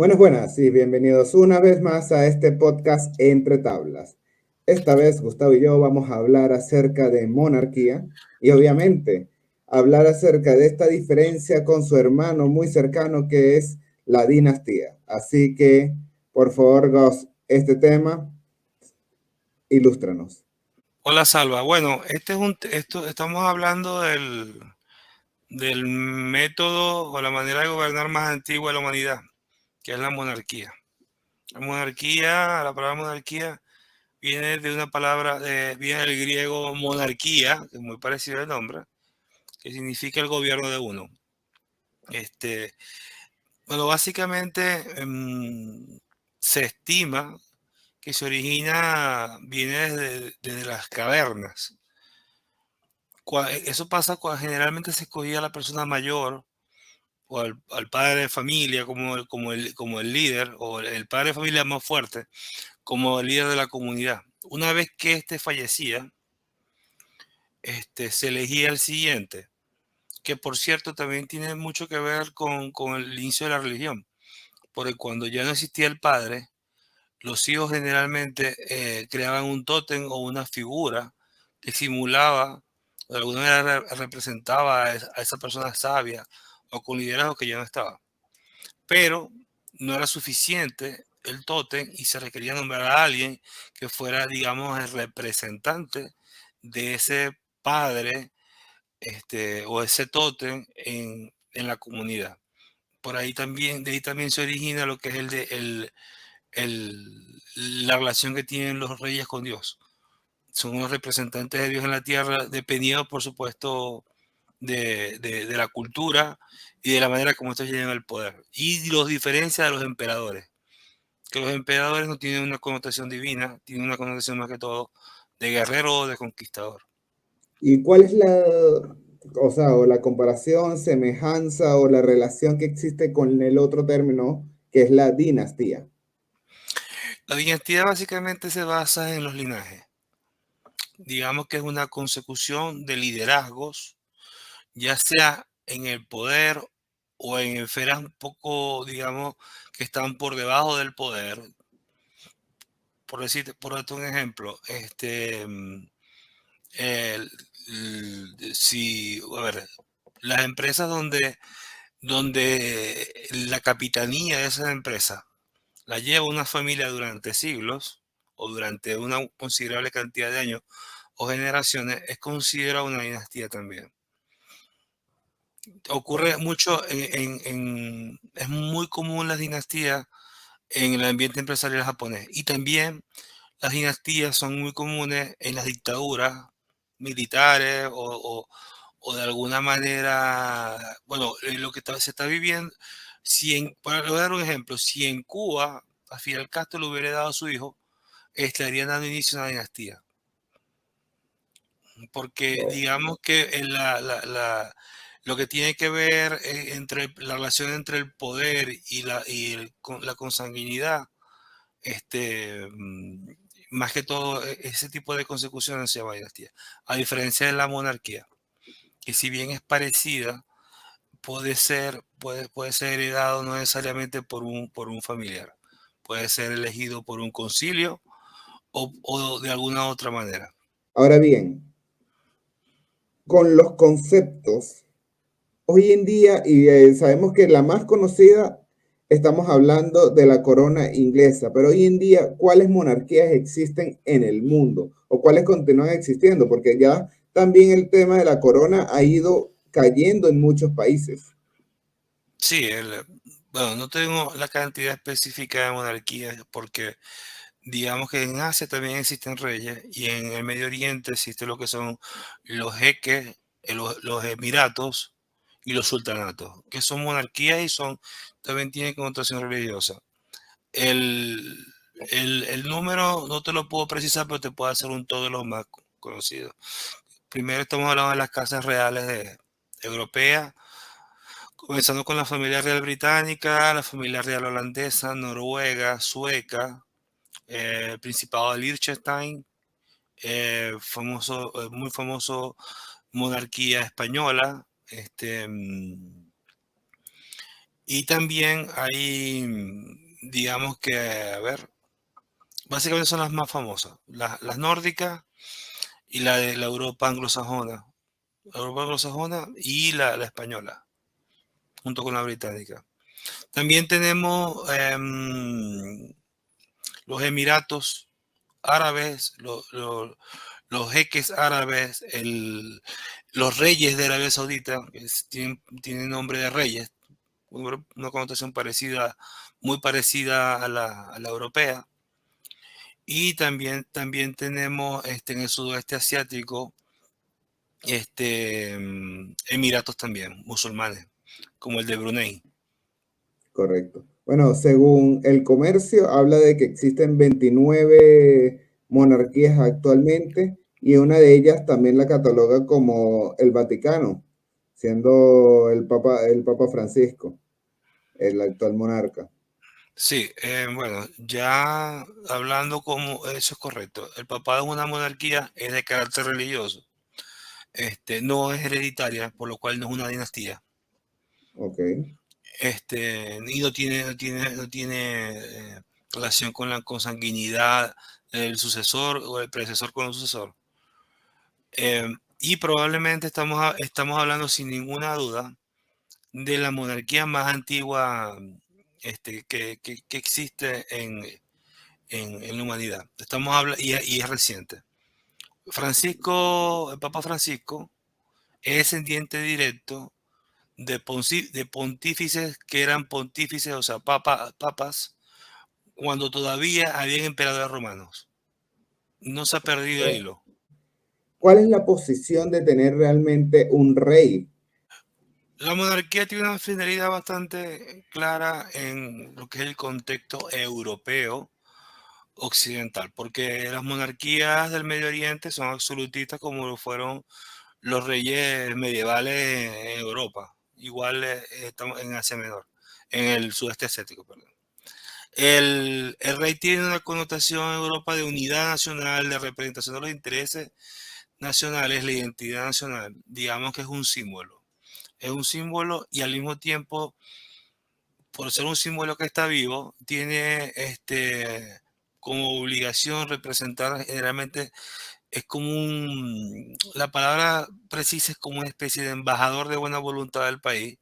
Buenas, buenas y bienvenidos una vez más a este podcast Entre Tablas. Esta vez Gustavo y yo vamos a hablar acerca de monarquía y obviamente hablar acerca de esta diferencia con su hermano muy cercano que es la dinastía. Así que, por favor, Gus, este tema, ilústranos. Hola Salva. Bueno, estamos hablando del método o la manera de gobernar más antigua de la humanidad, que es la monarquía. La palabra monarquía viene de una palabra, viene del griego monarquía, que es muy parecido al nombre, que significa el gobierno de uno. Este, bueno, básicamente se estima que viene desde las cavernas. Eso pasa cuando generalmente se escogía a la persona mayor o al padre de familia como el líder o el padre de familia más fuerte como el líder de la comunidad. Una vez que éste fallecía, se elegía el siguiente, que por cierto también tiene mucho que ver con el inicio de la religión, porque cuando ya no existía el padre, los hijos generalmente creaban un tótem o una figura que simulaba, de alguna manera representaba a esa persona sabia o con liderazgo que ya no estaba. Pero no era suficiente el tótem y se requería nombrar a alguien que fuera, digamos, el representante de ese padre o ese tótem en la comunidad. De ahí también se origina lo que es la relación que tienen los reyes con Dios. Son los representantes de Dios en la tierra, dependiendo, por supuesto, de la cultura y de la manera como estos llegan al poder. Y los diferencia de los emperadores, que los emperadores no tienen una connotación divina, tienen una connotación más que todo de guerrero o de conquistador. ¿Y cuál es o la comparación, semejanza o la relación que existe con el otro término que es la dinastía? La dinastía básicamente se basa en los linajes. Digamos que es una consecución de liderazgos, ya sea en el poder o en esferas un poco, digamos, que están por debajo del poder. Por darte un ejemplo, el- a ver, las empresas donde la capitanía de esa empresa la lleva una familia durante siglos o durante una considerable cantidad de años o generaciones, es considerada una dinastía también. Ocurre mucho es muy común las dinastías en el ambiente empresarial japonés y también las dinastías son muy comunes en las dictaduras militares o de alguna manera, bueno, se está viviendo, para dar un ejemplo, si en Cuba a Fidel Castro le hubiera dado a su hijo, estarían dando inicio a una dinastía. Porque Oh, digamos que lo que tiene que ver entre la relación entre el poder la consanguinidad, este, mm, más que todo ese tipo de consecuciones se llama dinastía. A diferencia de la monarquía, que si bien es parecida, puede ser heredado no necesariamente por un familiar. Puede ser elegido por un concilio o de alguna otra manera. ahora bien, con los conceptos, hoy en día, y sabemos que la más conocida, estamos hablando de la corona inglesa, pero hoy en día, ¿cuáles monarquías existen en el mundo? ¿O cuáles continúan existiendo? Porque ya también el tema de la corona ha ido cayendo en muchos países. Sí, bueno, no tengo la cantidad específica de monarquías porque digamos que en Asia también existen reyes y en el Medio Oriente existe lo que son los jeques, los emiratos y los sultanatos, que son monarquías y también tienen connotación religiosa. El, el número no te lo puedo precisar, pero te puedo hacer un todo de los más conocidos. Primero estamos hablando de las casas reales europeas, comenzando con la familia real británica, la familia real holandesa, noruega, sueca, el Principado de Liechtenstein, muy famoso monarquía española, Y también hay, digamos que, a ver, básicamente son las más famosas, las nórdicas y la de la Europa anglosajona y la española, junto con la británica. También tenemos los Emiratos árabes, los jeques árabes, los reyes de Arabia Saudita, tienen nombre de reyes, una connotación parecida, muy parecida a la europea. Y también tenemos en el sudoeste asiático emiratos también, musulmanes, como el de Brunei. Correcto. Bueno, según el comercio, habla de que existen 29 monarquías actualmente y una de ellas también la cataloga como el Vaticano, siendo el Papa Francisco, el actual monarca. Sí, bueno, ya hablando como eso es correcto. El papado es una monarquía, es de carácter religioso. No es hereditaria, por lo cual no es una dinastía. Ok. Y no tiene relación con la consanguinidad del sucesor o el predecesor con el sucesor. Y probablemente estamos hablando sin ninguna duda de la monarquía más antigua que existe en la humanidad. Y es reciente. El Papa Francisco es descendiente directo de pontífices que eran pontífices, o sea, papas, cuando todavía habían emperadores romanos. No se ha perdido el hilo. ¿Cuál es la posición de tener realmente un rey? La monarquía tiene una finalidad bastante clara en lo que es el contexto europeo occidental, porque las monarquías del Medio Oriente son absolutistas como lo fueron los reyes medievales en Europa, igual estamos en Asia Menor, en el sudeste asiático, perdón. El rey tiene una connotación en Europa de unidad nacional, de representación de los intereses nacionales, la identidad nacional, digamos que es un símbolo. Es un símbolo y al mismo tiempo, por ser un símbolo que está vivo, tiene como obligación representar generalmente, es como la palabra precisa es como una especie de embajador de buena voluntad del país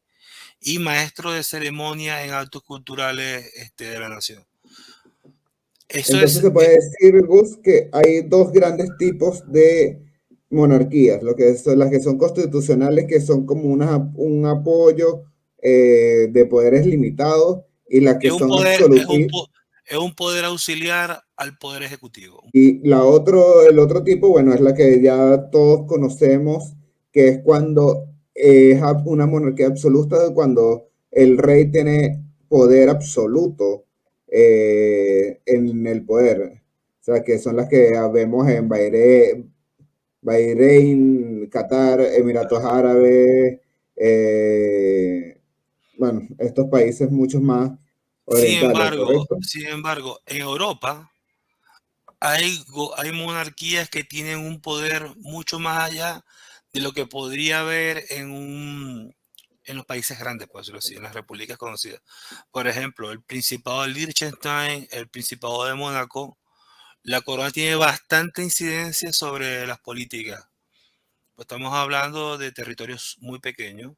y maestro de ceremonia en actos culturales de la nación. Eso Entonces es, se puede decir, Gus, que hay dos grandes tipos de monarquías, lo que son las que son constitucionales, que son como un apoyo de poderes limitados, y las que es un son poder, absolutistas. es un poder auxiliar al poder ejecutivo. Y el otro tipo, bueno, es la que ya todos conocemos, que es cuando es una monarquía absoluta, cuando el rey tiene poder absoluto en el poder. O sea, que son las que vemos en Bahrein, Qatar, Emiratos Árabes, bueno, estos países muchos más orientales, ¿correcto? Sin embargo, en Europa hay monarquías que tienen un poder mucho más allá de lo que podría haber en los países grandes, por decirlo así, en las repúblicas conocidas. Por ejemplo, el Principado de Liechtenstein, el Principado de Mónaco, la corona tiene bastante incidencia sobre las políticas. Pues estamos hablando de territorios muy pequeños,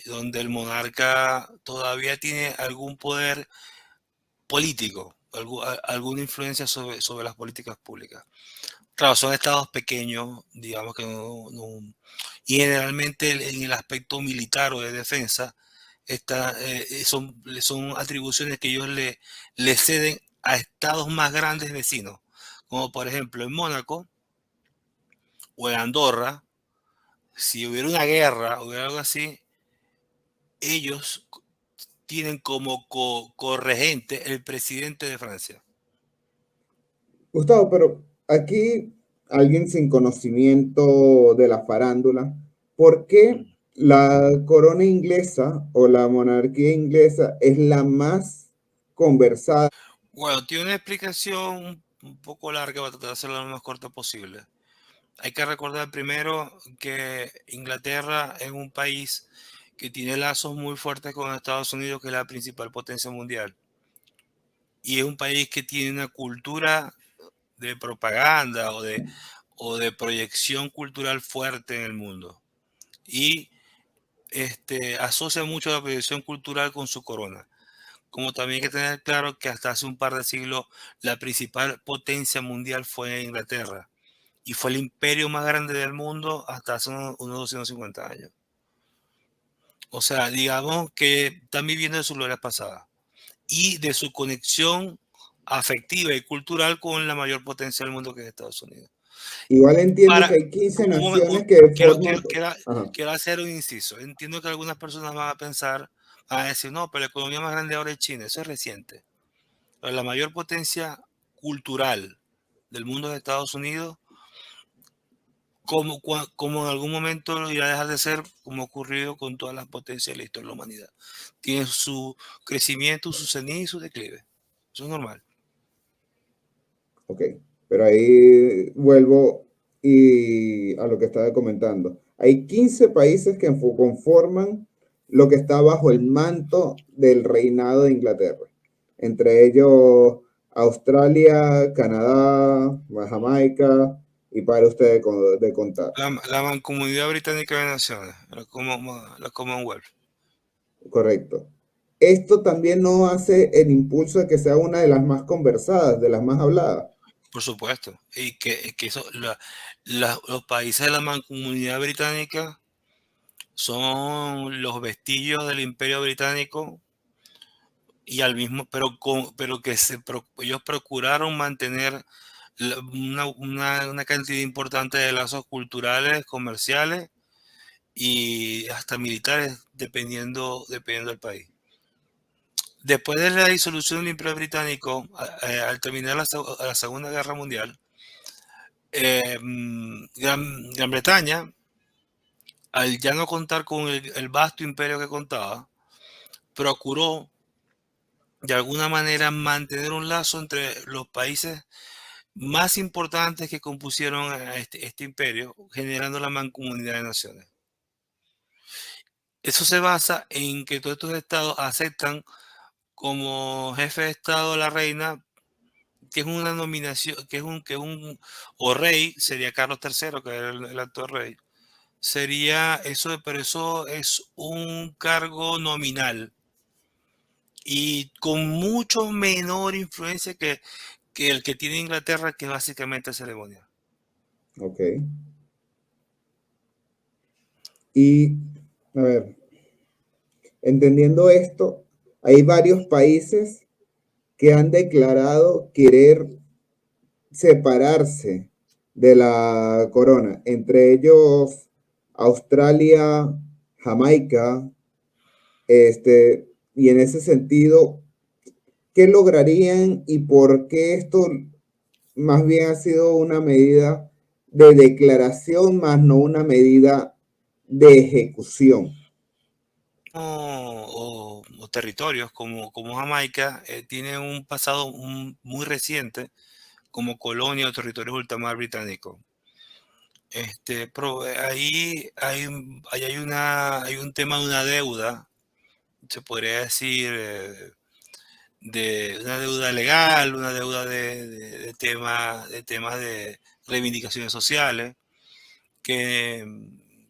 donde el monarca todavía tiene algún poder político, alguna influencia sobre las políticas públicas. Claro, son estados pequeños, digamos que y generalmente en el aspecto militar o de defensa, son atribuciones que ellos le ceden a estados más grandes vecinos, como por ejemplo en Mónaco o en Andorra. Si hubiera una guerra o hubiera algo así, ellos tienen como corregente el presidente de Francia. Gustavo, pero aquí alguien sin conocimiento de la farándula, ¿por qué la corona inglesa o la monarquía inglesa es la más conversada? Bueno, tiene una explicación un poco larga, voy a tratar de hacerla lo más corta posible. Hay que recordar primero que Inglaterra es un país que tiene lazos muy fuertes con Estados Unidos, que es la principal potencia mundial. Y es un país que tiene una cultura de propaganda o de proyección cultural fuerte en el mundo. Y asocia mucho la proyección cultural con su corona. Como también hay que tener claro que hasta hace un par de siglos la principal potencia mundial fue Inglaterra y fue el imperio más grande del mundo hasta hace unos 250 años. O sea, digamos que están viviendo de su gloria pasada y de su conexión afectiva y cultural con la mayor potencia del mundo, que es Estados Unidos. Igual entiendo que Para, hay 15 un momen- naciones un- que quiero, forman... quiero, quiero, Ajá. quiero hacer un inciso. Entiendo que algunas personas van a pensar, van a decir, no, pero la economía más grande ahora es China. Eso es reciente. Pero la mayor potencia cultural del mundo es Estados Unidos, como en algún momento irá a dejar de ser, como ha ocurrido con todas las potencias de la historia de la humanidad. Tiene su crecimiento, su ceniza y su declive. Eso es normal. Ok, pero ahí vuelvo y a lo que estaba comentando. Hay 15 países que conforman lo que está bajo el manto del reinado de Inglaterra. Entre ellos Australia, Canadá, Jamaica, y para ustedes de contar. La Mancomunidad Británica de Naciones, la Commonwealth. Correcto. Esto también no hace el impulso de que sea una de las más conversadas, de las más habladas. Por supuesto. Y que los países de la Mancomunidad Británica son los vestigios del Imperio Británico y al mismo, pero que ellos procuraron mantener una cantidad importante de lazos culturales, comerciales y hasta militares, dependiendo del país. Después de la disolución del Imperio Británico, al terminar la Segunda Guerra Mundial, Gran Bretaña, al ya no contar con el vasto imperio que contaba, procuró de alguna manera mantener un lazo entre los países más importantes que compusieron a este imperio, generando la Mancomunidad de Naciones. Eso se basa en que todos estos estados aceptan como jefe de estado a la reina, que es una nominación, o rey, sería Carlos III, que era el actual rey. Sería eso, pero eso es un cargo nominal y con mucho menor influencia que el que tiene Inglaterra, que es básicamente ceremonial. Ok. Y, a ver, entendiendo esto, hay varios países que han declarado querer separarse de la corona, entre ellos Australia, Jamaica, y en ese sentido, ¿qué lograrían y por qué esto más bien ha sido una medida de declaración, más no una medida de ejecución? O territorios como Jamaica tienen un pasado muy reciente como colonia o territorios ultramar británicos. Ahí hay un tema de una deuda, se podría decir, de una deuda legal, una deuda de temas de reivindicaciones sociales que,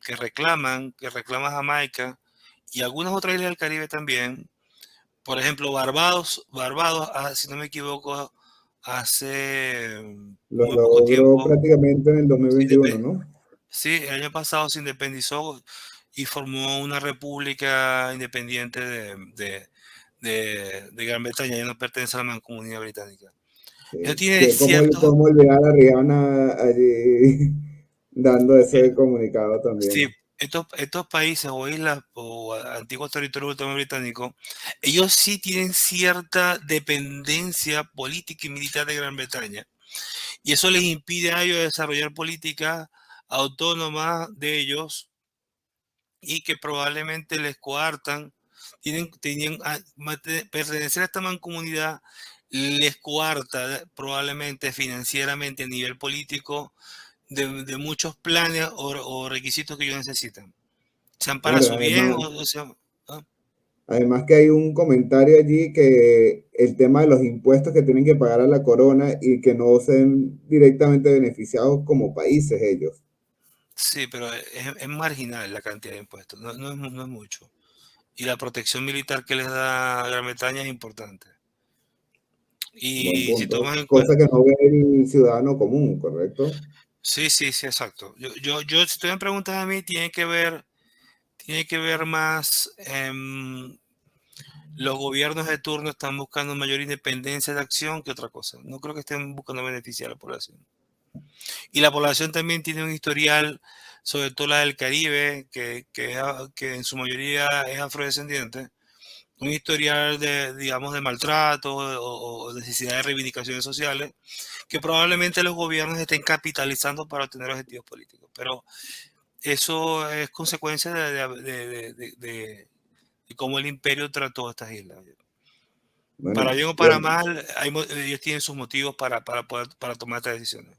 que reclama Jamaica y algunas otras islas del Caribe también. Por ejemplo, Barbados, si no me equivoco, hace Lo muy poco logró tiempo, prácticamente en el se 2021, indepe- ¿no? sí, el año pasado se independizó y formó una república independiente de Gran Bretaña, ya no pertenece a la Mancomunidad Británica. Eso Sí. tiene Que ciertos, cómo olvidar a Rihanna allí dando ese comunicado sí, también. estos países o islas o antiguos territorios ultramar británicos, ellos sí tienen cierta dependencia política y militar de Gran Bretaña. Y eso les impide a ellos desarrollar políticas autónomas de ellos y que probablemente les coartan, pertenecer a esta mancomunidad les coarta probablemente financieramente a nivel político de muchos planes o requisitos que ellos necesitan. sean para Claro, su bien además, o sean... ¿ah? además que hay un comentario allí que el tema de los impuestos que tienen que pagar a la corona y que no sean directamente beneficiados como países ellos. Sí, pero es marginal la cantidad de impuestos, no es mucho. Y la protección militar que les da Gran Bretaña es importante. Buen Y si punto. tomas en cuenta... Cosa que no ve el ciudadano común, ¿correcto? Sí, sí, sí, exacto. Si tú me preguntas a mí, tiene que ver más, los gobiernos de turno están buscando mayor independencia de acción que otra cosa. No creo que estén buscando beneficiar a la población. Y la población también tiene un historial, sobre todo la del Caribe, que en su mayoría es afrodescendiente, un historial de, digamos, de maltrato o necesidad de reivindicaciones sociales, que probablemente los gobiernos estén capitalizando para obtener objetivos políticos. Pero eso es consecuencia de cómo el imperio trató estas islas. Bueno, Para bien o para bueno, mal, ellos tienen sus motivos para tomar estas decisiones.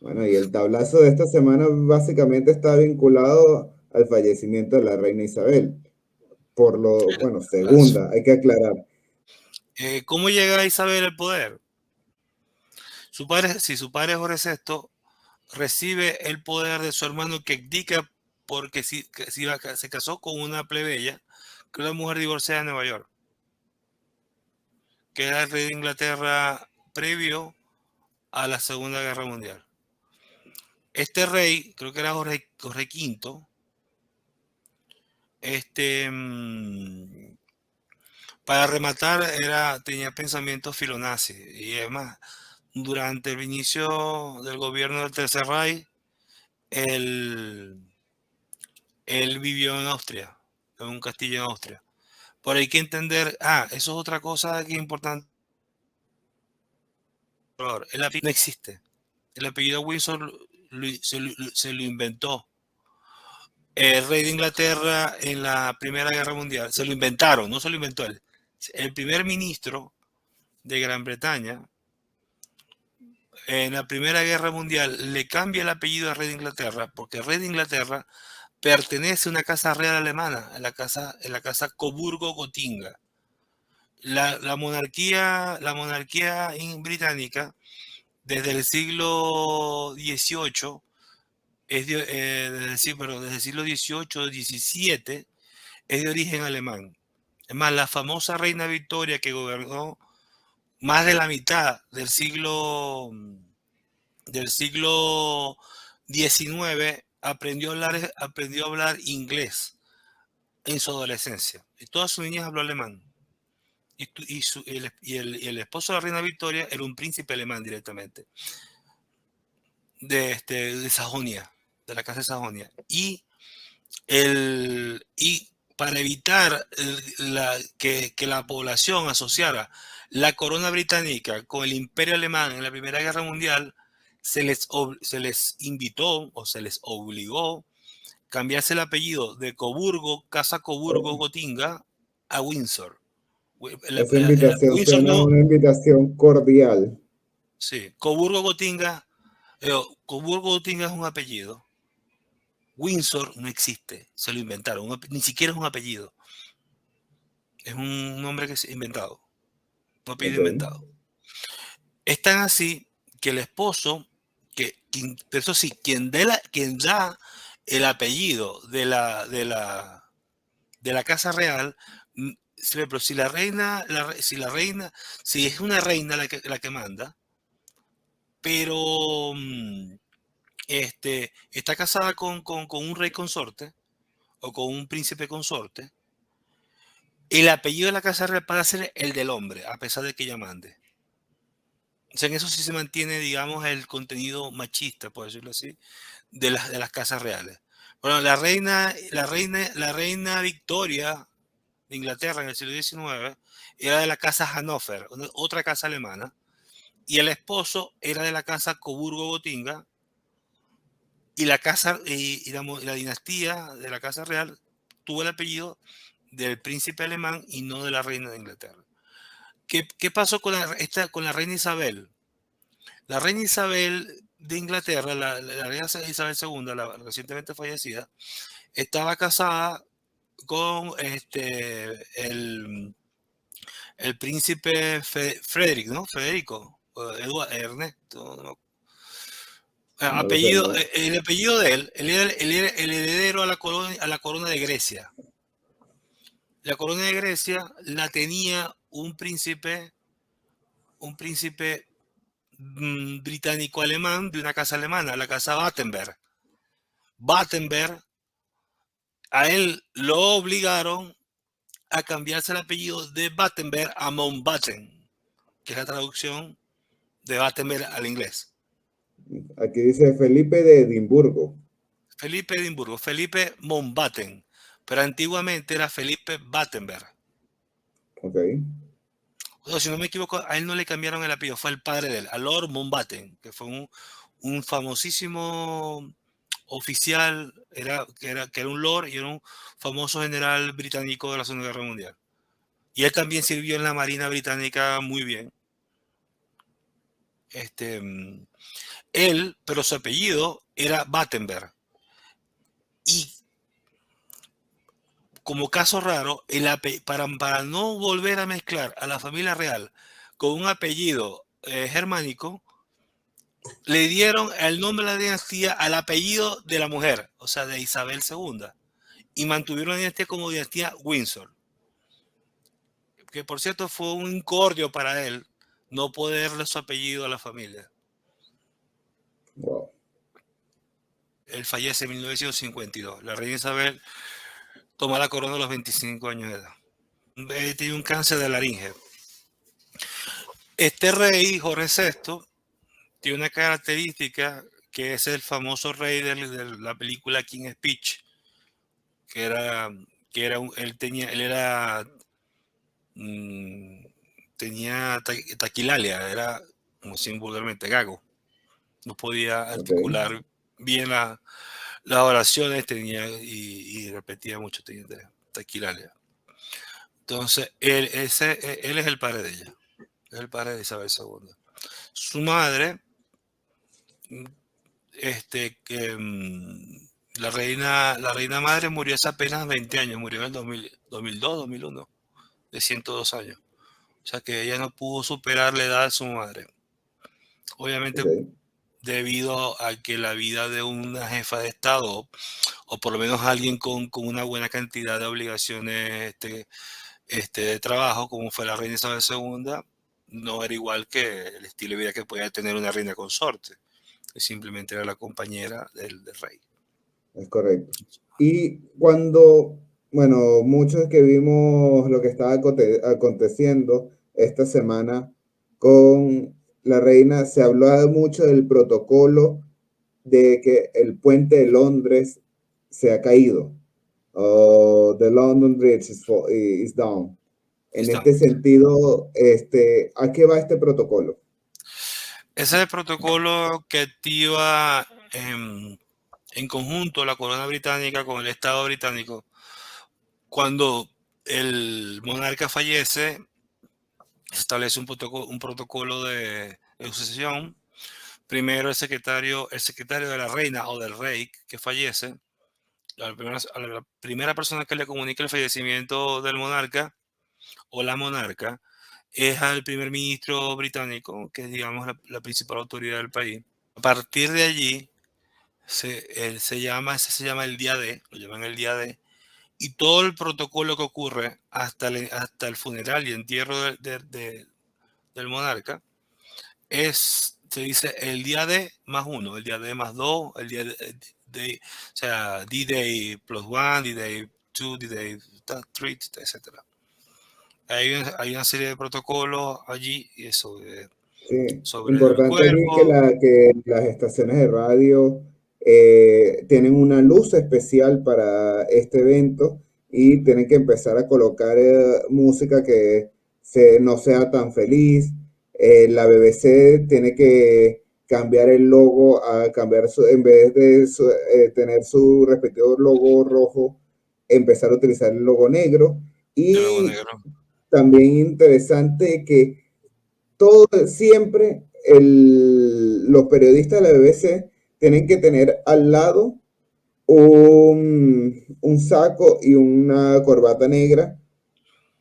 bueno, y el tablazo de esta semana básicamente está vinculado al fallecimiento de la reina Isabel. Por lo, El bueno, abrazo. segunda, hay que aclarar. ¿Cómo llega Isabel al poder? Si su padre Jorge VI recibe el poder de su hermano que abdica porque se casó con una plebeya, que es una mujer divorciada en Nueva York, que era el rey de Inglaterra previo a la Segunda Guerra Mundial. Este rey, creo que era Jorge V, este, para rematar, tenía pensamientos filonazis. Y además, durante el inicio del gobierno del Tercer Reich, él, él vivió en Austria, en un castillo en Austria. Por ahí hay que entender, eso es otra cosa que es importante. El apellido no existe. El apellido Windsor se lo inventó el rey de Inglaterra en la Primera Guerra Mundial. Se lo inventaron, no se lo inventó él. El primer ministro de Gran Bretaña en la Primera Guerra Mundial le cambia el apellido al rey de Inglaterra porque el rey de Inglaterra pertenece a una casa real alemana, en la casa Coburgo-Gottinga. La monarquía británica desde el siglo XVIII, desde el siglo XVIII, XVII, es de origen alemán. Es más, la famosa reina Victoria que gobernó más de la mitad del siglo XIX, aprendió a hablar inglés en su adolescencia. Y toda su niñez habló alemán. Y el esposo de la reina Victoria era un príncipe alemán directamente, de Sajonia, de la casa de Sajonia. Y para evitar que la población asociara la corona británica con el imperio alemán en la Primera Guerra Mundial, se les invitó o se les obligó cambiarse el apellido de Coburgo, Casa Coburgo Oh, Gotinga, a Windsor. esa invitación Windsor suena a no, una invitación cordial. sí, Coburgo Gotinga, Coburgo Gotinga es un apellido. Windsor no existe, se lo inventaron, ni siquiera es un apellido. Es un nombre que se ha inventado, un apellido Ok. inventado. Es tan así que el esposo, eso sí, quien da el apellido de la Casa Real, pero si la reina, si es una reina la que manda, pero está casada con un rey consorte o con un príncipe consorte, el apellido de la Casa Real pasa a ser el del hombre, a pesar de que ella mande. O sea, en eso sí se mantiene, digamos, el contenido machista, por decirlo así, de las casas reales. Bueno, la reina Victoria de Inglaterra en el siglo XIX era de la casa Hannover, otra casa alemana, y el esposo era de la casa Coburgo-Gottinga, y la dinastía de la casa real tuvo el apellido del príncipe alemán y no de la reina de Inglaterra. ¿Qué pasó con la reina Isabel? La reina Isabel de Inglaterra, la reina Isabel II, la recientemente fallecida, estaba casada con el príncipe Frederick, ¿no? Federico, Eduardo, Ernesto, no, No lo sé, apellido, no. el apellido de él, él era el heredero a la corona de Grecia. La corona de Grecia la tenía un príncipe británico-alemán de una casa alemana, la casa Battenberg. Battenberg, a él lo obligaron a cambiarse el apellido de Battenberg a Mountbatten, que es la traducción de Battenberg al inglés. Aquí dice Felipe de Edimburgo. Felipe de Edimburgo, Felipe Mountbatten, pero antiguamente era Felipe Battenberg. Ok, O si no me equivoco, a él no le cambiaron el apellido, fue el padre de él, a Lord Mountbatten, que fue un famosísimo oficial, que era un lord y era un famoso general británico de la Segunda Guerra Mundial. Y él también sirvió en la Marina Británica muy bien. Este, él, pero su apellido era Battenberg. Y como caso raro, para no volver a mezclar a la familia real con un apellido germánico, le dieron el nombre de la dinastía al apellido de la mujer, o sea, de Isabel II, y mantuvieron la dinastía como dinastía Windsor, que por cierto fue un incordio para él no poder darle su apellido a la familia. wow. Él fallece en 1952. La reina Isabel toma la corona a los 25 años de edad. Tiene un cáncer de laringe. Este rey, Jorge VI, tiene una característica que es el famoso rey de la película King's Speech, que era, él era, mm, tenía taquilalia, era, como si vulgarmente, gago. No podía Ok, articular bien las oraciones, y repetía mucho, tenía taquilalia. Entonces, él es el padre de ella, es el padre de Isabel II. Su madre, que la reina madre murió hace apenas 20 años, murió en el 2002, 2001, de 102 años. O sea que ella no pudo superar la edad de su madre. Obviamente, ok. debido a que la vida de una jefa de Estado, o por lo menos alguien con una buena cantidad de obligaciones de trabajo, como fue la reina Isabel II, no era igual que el estilo de vida que podía tener una reina consorte, que simplemente era la compañera del rey. Es correcto. Y cuando, bueno, muchos que vimos lo que estaba aconteciendo esta semana con la reina, se hablaba mucho del protocolo de que el puente de Londres se ha caído. O the London Bridge is down. En Está. este sentido, ¿a qué va este protocolo? Ese es el protocolo que activa en conjunto la corona británica con el Estado británico. Cuando el monarca fallece, se establece un protocolo de sucesión. Primero el secretario de la reina o del rey que fallece, a la primera persona que le comunica el fallecimiento del monarca o la monarca es al primer ministro británico, que es, digamos, la principal autoridad del país. A partir de allí, ese se llama el día D, lo llaman el día D, y todo el protocolo que ocurre hasta el funeral y entierro del monarca se dice el día D más uno, el día D más dos, el día o sea, D-Day plus one, D-Day two, D-Day three, etcétera. Hay una serie de protocolos allí y eso Sí, sobre el importante allí que, cuerpo. que las estaciones de radio tienen una luz especial para este evento y tienen que empezar a colocar música que no sea tan feliz. La BBC tiene que cambiar el logo a cambiar en vez de tener su respectivo logo rojo, empezar a utilizar el logo negro. El logo Y negro. también interesante que todo siempre los periodistas de la BBC tienen que tener al lado un saco y una corbata negra.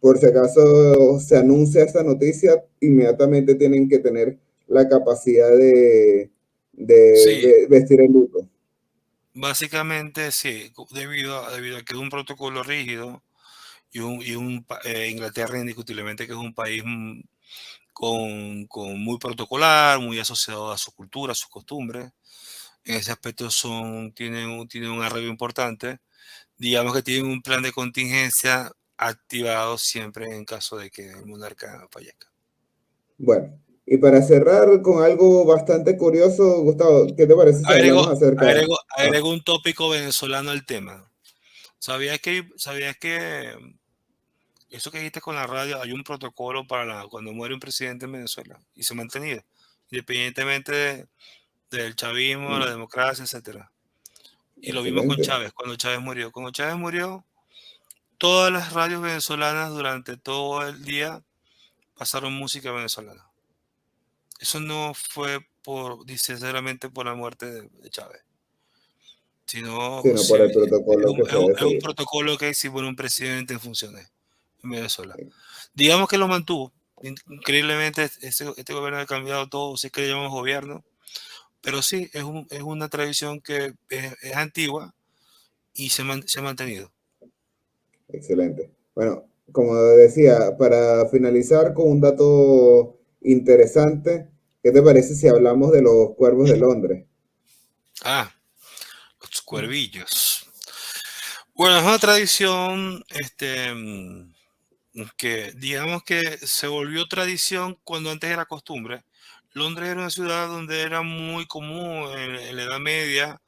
Por si acaso se anuncia esta noticia, inmediatamente tienen que tener la capacidad Sí, de vestir el luto. básicamente sí, debido a que es un protocolo rígido Inglaterra indiscutiblemente que es un país con muy protocolar, muy asociado a su cultura, a sus costumbres. En ese aspecto tienen un arreglo importante. Digamos que tienen un plan de contingencia activado siempre en caso de que el monarca fallezca. Bueno, y para cerrar con algo bastante curioso, Gustavo, ¿qué te parece si Agrego, hablamos acerca? Ah, agrego un tópico venezolano al tema. ¿Sabías que eso que dijiste con la radio, hay un protocolo para cuando muere un presidente en Venezuela y se ha mantenido, independientemente del chavismo, la mm, democracia, etcétera? Y lo vimos con excelente, Chávez, cuando Chávez murió. Cuando Chávez murió, todas las radios venezolanas durante todo el día pasaron música venezolana. Eso no fue sinceramente por la muerte de Chávez, sino sino por el protocolo que se debe es un seguir. protocolo que existe un presidente en funciones en Venezuela. Digamos que lo mantuvo. Increíblemente, este gobierno ha cambiado todo, si es que le llamamos gobierno, pero sí, es una tradición que es antigua y se ha mantenido. Excelente. Bueno, como decía, para finalizar con un dato interesante, ¿qué te parece si hablamos de los cuervos de Londres? Ah, los cuervillos. Bueno, es una tradición que digamos que se volvió tradición cuando antes era costumbre. Londres era una ciudad donde era muy común en la Edad Media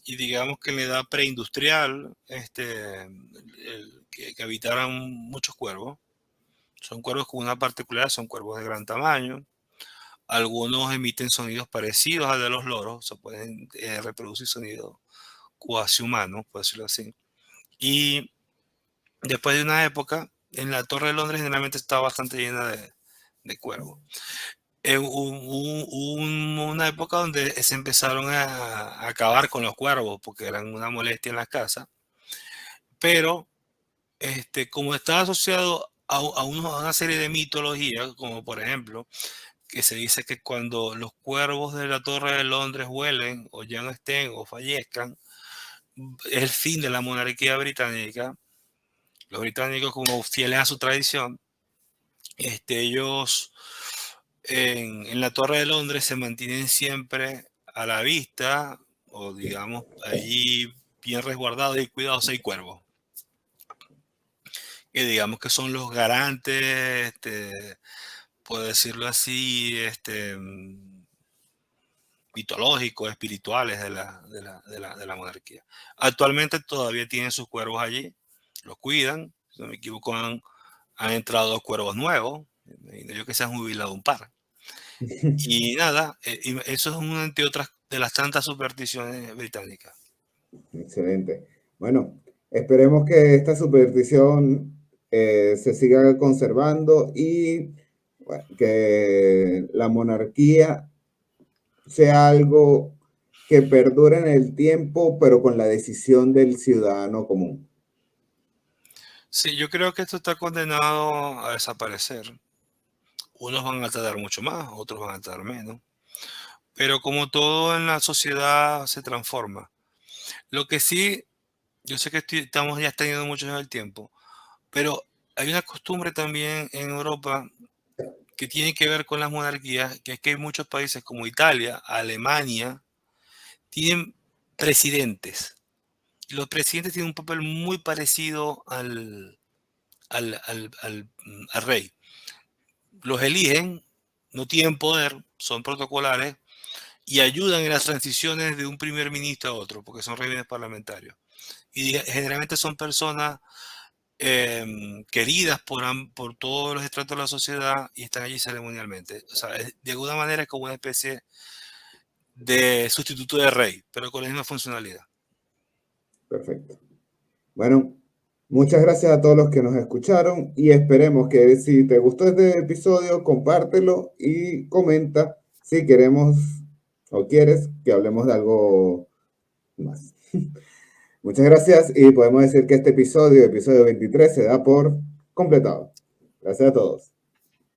y digamos que en la edad preindustrial, que habitaran muchos cuervos. Son cuervos con una particularidad, son cuervos de gran tamaño. Algunos emiten sonidos parecidos al de los loros, se pueden reproducir sonidos cuasi humanos, por decirlo así. Y después de una época, en la Torre de Londres generalmente estaba bastante llena de cuervos. Hubo una época donde se empezaron a acabar con los cuervos porque eran una molestia en las casas, pero como estaba asociado a una serie de mitologías, como por ejemplo, que se dice que cuando los cuervos de la Torre de Londres vuelen o ya no estén o fallezcan, es el fin de la monarquía británica. Los británicos, como fieles a su tradición, ellos en la Torre de Londres se mantienen siempre a la vista, o digamos, allí bien resguardados y cuidados, seis cuervos, que digamos que son los garantes, por decirlo así, mitológicos, espirituales de la monarquía. Actualmente todavía tienen sus cuervos allí, los cuidan, si no me equivoco, han entrado dos cuervos nuevos, yo que se han jubilado un par. Y nada, y eso es una entre otras de las tantas supersticiones británicas. Excelente. Bueno, esperemos que esta superstición se siga conservando y bueno, que la monarquía sea algo que perdure en el tiempo, pero con la decisión del ciudadano común. Sí, yo creo que esto está condenado a desaparecer. Unos van a tardar mucho más, otros van a tardar menos. Pero como todo en la sociedad se transforma. Lo que sí, yo sé que estamos ya teniendo mucho en el tiempo, pero hay una costumbre también en Europa que tiene que ver con las monarquías, que es que hay muchos países como Italia, Alemania, tienen presidentes. Y los presidentes tienen un papel muy parecido al rey. Los eligen, no tienen poder, son protocolares y ayudan en las transiciones de un primer ministro a otro, porque son regímenes parlamentarios. Y generalmente son personas queridas por todos los estratos de la sociedad y están allí ceremonialmente. O sea, de alguna manera es como una especie de sustituto de rey, pero con la misma funcionalidad. Perfecto. Bueno, muchas gracias a todos los que nos escucharon y esperemos que si te gustó este episodio, compártelo y comenta si queremos o quieres que hablemos de algo más. Muchas gracias y podemos decir que este episodio 23, se da por completado. Gracias a todos.